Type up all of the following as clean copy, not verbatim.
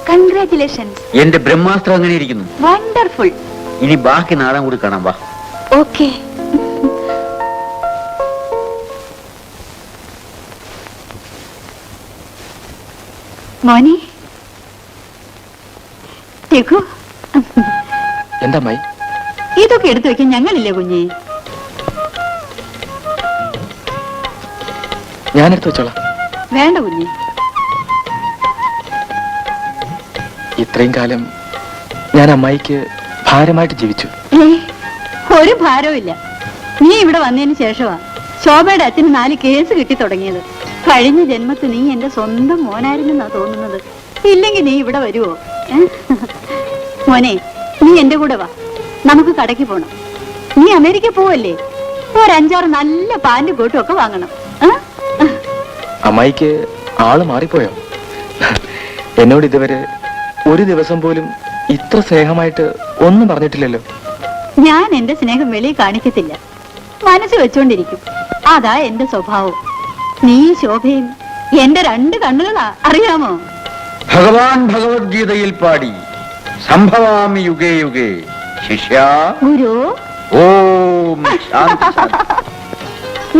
Congratulations. എന്റെ ബ്രഹ്മാസ്ത്രം അങ്ങനെ ഇരിക്കുന്നു. വണ്ടർഫുൾ. ഇനി ബാക്കി നാടൻ കൂടി കാണാം. വാ. ഓക്കെ. മോനെ എന്താ മായി? ഇതൊക്കെ എടുത്തു വെക്കാൻ ഞങ്ങളില്ലേ കുഞ്ഞേ? ഞാനെടുത്ത് വെച്ചോളാം. വേണ്ട കുഞ്ഞേ. ഇത്രയും കാലം ഞാൻ അമ്മായിക്ക് ഭാരമായിട്ട് ജീവിച്ചു. ഒരു ഭാരവും ഇല്ല. നീ ഇവിടെ വന്നതിന് ശേഷമാ ശോഭയുടെ അച്ഛന് 4 കേസ് കിട്ടി തുടങ്ങിയത്. കഴിഞ്ഞ ജന്മത്ത് നീ എന്റെ സ്വന്തം മോനായിരുന്നെന്നാ തോന്നുന്നത്. ഇല്ലെങ്കിൽ നീ ഇവിടെ വരുവോ? മോനെ, നീ എന്റെ കൂടെ വാ. നമുക്ക് കടയ്ക്ക് പോണം. നീ അമേരിക്ക പോവല്ലേ? ഒരു 5-6 നല്ല പാന്റ് കോട്ടും ഒക്കെ വാങ്ങണം. അമ്മായിക്ക് ആള് മാറിപ്പോയോ? എന്നോട് ഇതുവരെ ഒരു ദിവസം പോലും ഇത്ര സ്നേഹമായിട്ട് ഒന്നും പറഞ്ഞിട്ടില്ലല്ലോ. ഞാൻ എന്റെ സ്നേഹം വെളിയിൽ കാണിക്കത്തില്ല, മനസ്സ് വെച്ചോണ്ടിരിക്കും. അതാ എന്റെ സ്വഭാവം. നീ ശോഭയും എന്റെ 2 കണ്ണുകളാ, അറിയാമോ? ഭഗവാൻ ഭഗവത്ഗീതയിൽ പാടി സംഭവാമി യുഗേ യുഗേ ശിഷ്യ ഗുരു. ഓം ശാന്തി ശാന്തി.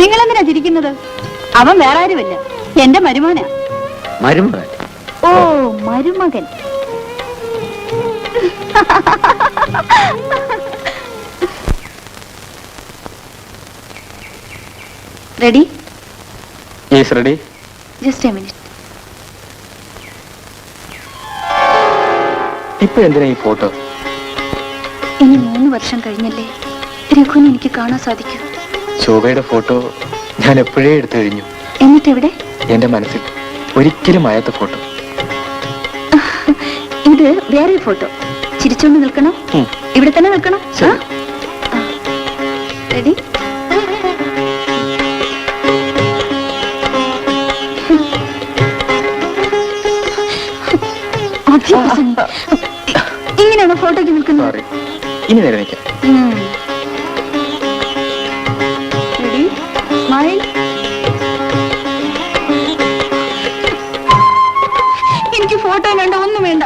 നിങ്ങളെന്തിനാ ചിരിക്കുന്നത്? അവൻ വേറെ ആരുമല്ല, എന്റെ മരുമോനാ. മരുമകൻ? ഓ, മരുമകൻ. Ready? Yes, ready. Just A minute. ഇപ്പൊ എന്തിനാ ഈ ഫോട്ടോ? ഇനി 3 വർഷം കഴിഞ്ഞല്ലേ രഘുവിനെ എനിക്ക് കാണാൻ സാധിക്കൂ. ശോഭയുടെ ഫോട്ടോ ഞാൻ എപ്പോഴേ എടുത്തു കഴിഞ്ഞു. എന്നിട്ട് എവിടെ? എന്റെ മനസ്സിൽ ഒരിക്കലും ആയാത്ത ഫോട്ടോ. ഇത് വേറെ ഫോട്ടോ. ചിരിച്ചോണ്ട് നിൽക്കണം, ഇവിടെ തന്നെ നിൽക്കണം. റെഡി? ഇങ്ങനെയാണോ ഫോട്ടോയ്ക്ക് നിൽക്കുന്നത്? ഇനി നേരെ നിൽക്കാം. റെഡി? സ്മൈൽ. എനിക്ക് ഫോട്ടോ വേണ്ട, ഒന്നും വേണ്ട.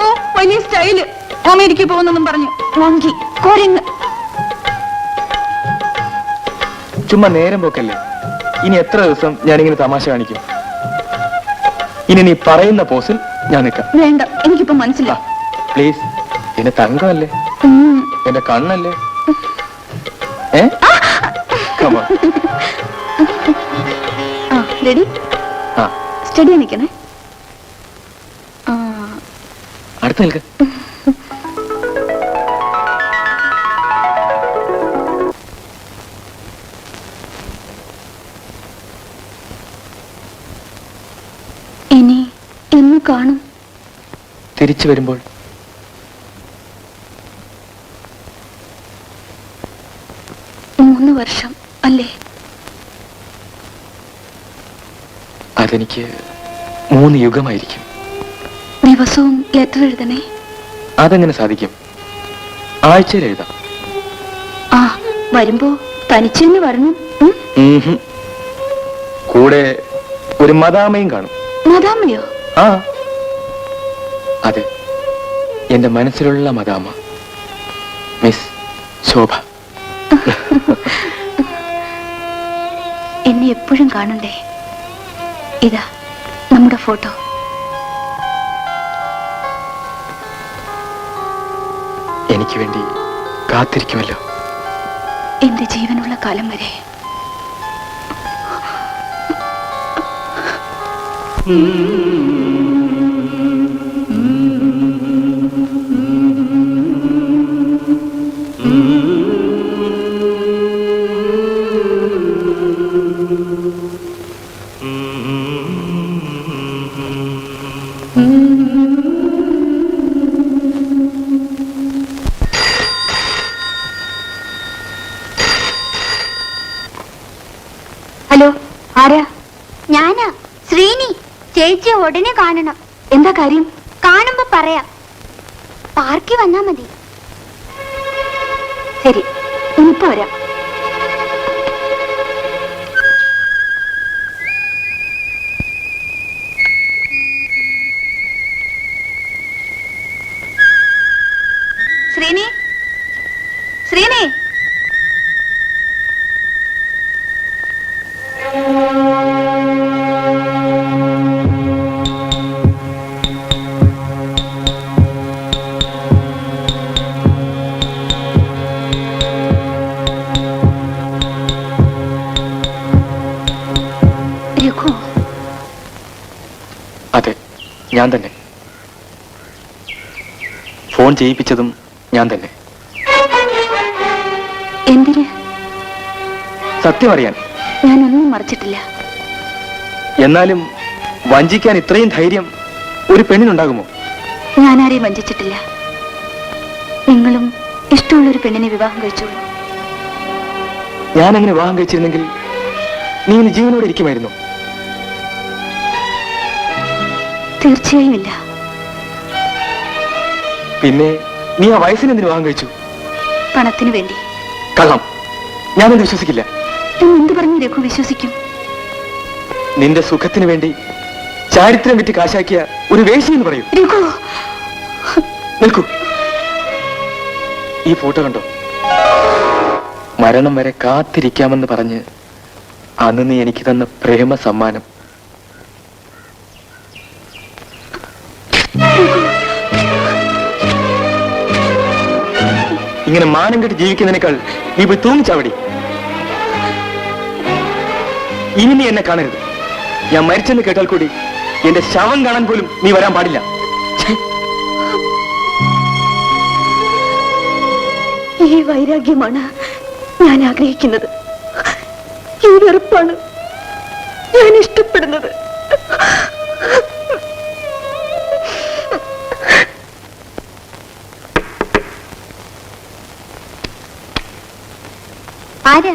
ഓ, വലിയ സ്റ്റൈല്. അമേരിക്ക പോകുന്നെന്നും പറഞ്ഞു വാങ്ങി കോരങ്ങ്. ചുമ്മാ നേരം പോക്കല്ലേ. ഇനി എത്ര ദിവസം ഞാനിങ്ങനെ തമാശ കാണിക്കും? ഇനി നീ പറയുന്ന പോസിൽ ഞാൻ നിൽക്കാം. വേണ്ട, എനിക്കിപ്പോ മനസ്സിലാ. പ്ലീസ്, എന്റെ തങ്കമല്ലേ, എന്റെ കണ്ണല്ലേ. റെഡി? സ്റ്റഡി നിൽക്കണേ. അടുത്ത് നിൽക്ക. ഇനി എന്ന് കാണും? തിരിച്ചു വരുമ്പോൾ. മൂന്ന് വർഷം അല്ലേ? അതെനിക്ക് 3 യുഗമായിരിക്കും. ദിവസവും ലെറ്റർ എഴുതണേ? അതെങ്ങനെ സാധിക്കും? ആഴ്ചയിൽ എഴുതാം. ആ, വരുമ്പോ തനിച്ച് തന്നെ വരണം. കൂടെ ഒരു മദാമയും കാണും. മദാമയോ? ആ, അതെ, എന്റെ മനസ്സിലുള്ള മദാമ, മിസ് ശോഭ. എന്നെ എപ്പോഴും കാണണ്ടേ? ഇതാ നമ്മുടെ ഫോട്ടോ. എനിക്ക് വേണ്ടി കാത്തിരിക്കുമല്ലോ എന്റെ ജീവനുള്ള കാലം വരെ. ഹലോ, ആരാ? ഞാനാ, ശ്രീനി. ചേച്ചിയെ ഉടനെ കാണണം. എന്താ കാര്യം? കാണുമ്പോ പറയാം. പാർക്കിൽ വന്നാ മതി. ശരി, ഇനിയിപ്പോ വരാം. ഞാൻ തന്നെ. ഫോൺ ചെയ്യിപ്പിച്ചതും ഞാൻ തന്നെ. എന്തിന്? സത്യം അറിയാൻ. ഞാനൊന്നും മറച്ചിട്ടില്ല. എന്നാലും വഞ്ചിക്കാൻ ഇത്രയും ധൈര്യം ഒരു പെണ്ണിനുണ്ടാകുമോ? ഞാനാരെയും വഞ്ചിച്ചിട്ടില്ല. നിങ്ങളും ഇഷ്ടമുള്ള ഒരു പെണ്ണിനെ വിവാഹം കഴിച്ചോളൂ. ഞാൻ അങ്ങനെ വിവാഹം കഴിച്ചിരുന്നെങ്കിൽ നീ ഇന്ന് ജീവനോടെ ഇരിക്കുമായിരുന്നു. തീർച്ചയായും ഇല്ല. പിന്നെ നീ ആ വയസ്സിന് എന്തിനു വിവാഹം കഴിച്ചു? പണത്തിന് വേണ്ടി. കള്ളം. ഞാനത് വിശ്വസിക്കില്ല. എന്ത് പറഞ്ഞു രഘു വിശ്വസിക്കും? നിന്റെ സുഖത്തിന് വേണ്ടി ചാരിത്രം വിറ്റ് കാശാക്കിയ ഒരു വേശി എന്ന് പറയൂ. രഘു, നിൽക്കൂ. ഈ ഫോട്ടോ കണ്ടോ? മരണം വരെ കാത്തിരിക്കാമെന്ന് പറഞ്ഞ് അന്ന് നീ എനിക്ക് തന്ന പ്രേമ സമ്മാനം. ഇങ്ങനെ മാനം കെട്ടി ജീവിക്കുന്നതിനേക്കാൾ നീ പോയി തൂങ്ങിച്ചാവടി. ഇനി നീ എന്നെ കാണരുത്. ഞാൻ മരിച്ചെന്ന് കേട്ടാൽ കൂടി എന്റെ ശവം കാണാൻ പോലും നീ വരാൻ പാടില്ല. ഈ വൈരാഗ്യമാണ് ഞാൻ ആഗ്രഹിക്കുന്നത്. ഈ വെറുപ്പാണ് ഞാൻ ഇഷ്ടപ്പെടുന്നത്. ആരാ?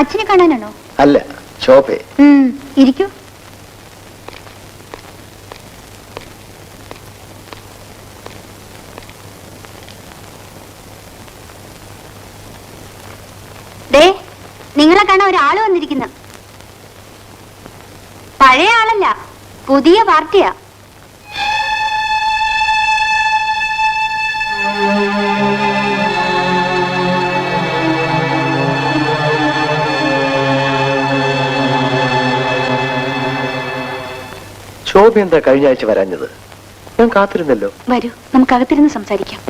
അച്ഛനെ കാണാനാണോ? അല്ല, ശോഭേ. ഇരിക്കൂ. ദേ, നിങ്ങളെ കാണാൻ ഒരാള് വന്നിരിക്കുന്നു. പഴയ ആളല്ല, പുതിയ പാർട്ടിയാ. ശോഭ എന്താ കഴിഞ്ഞ ആഴ്ച വരാഞ്ഞത്? ഞാൻ കാത്തിരുന്നല്ലോ. വരൂ, നമുക്ക് അകത്തിരുന്ന് സംസാരിക്കാം.